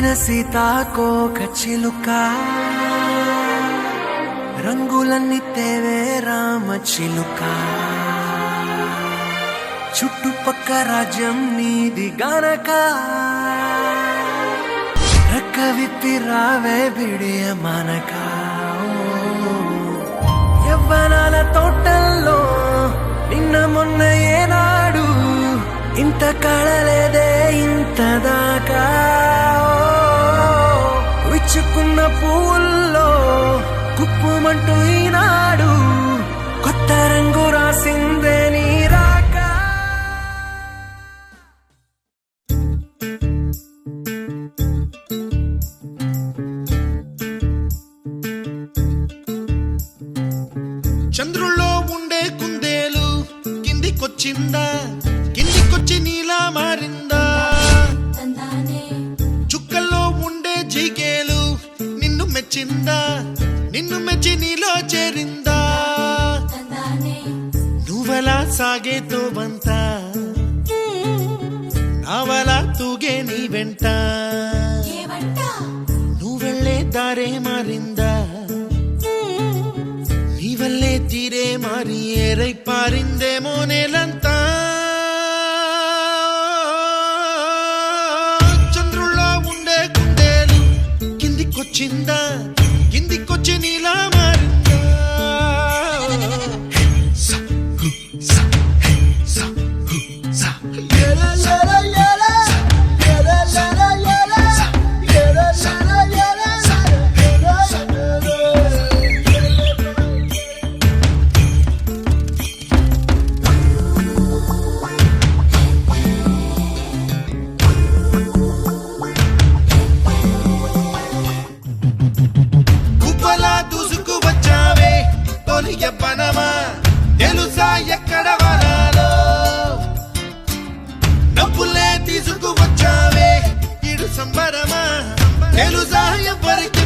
అందమైన సీతాకోక చిలుక రంగులన్నీ తేవే రామ చిలుక చుట్టుపక్క రాజ్యం నీది గనక రెక్క విప్పి రావే బిడియ మనక యవ్వనాల తోటల్లో నిన్న మొన్న ఏనాడు ఇంత కళలేదే ఇంత దాకా విచ్చుకున్న పూల్లో కుప్పుమంటూ ఈనాడు కొత్త రంగు రాసిందే నీ రాక చంద్రుల్లో ఉండే కుందేలు కిందికొచ్చిందా కిందికొచ్చి నీలా మారిందా చుక్కల్లో ఉండే జీకేలు నిన్ను మెచ్చిందా నిన్ను మెచ్చి నీలో చేరిందా నువ్వలా సాగేతో బంత నావలా తూగే నీ వెంట నువ్వెళ్ళే దారే మారిందా నీవల్లే తీరే మారి ఏరై పారిందేమో నేలంతా చంద్రుల్లో ఉండే కుందేలు కిందికొచ్చిందా కిందికొచ్చి నీలా మారిందా యవ్వనమా తెలుసా ఎక్కడ వరాలో డబ్బులే తీసుకువచ్చావే ఇడు సంబరమా తెలుసా ఎవ్వరికి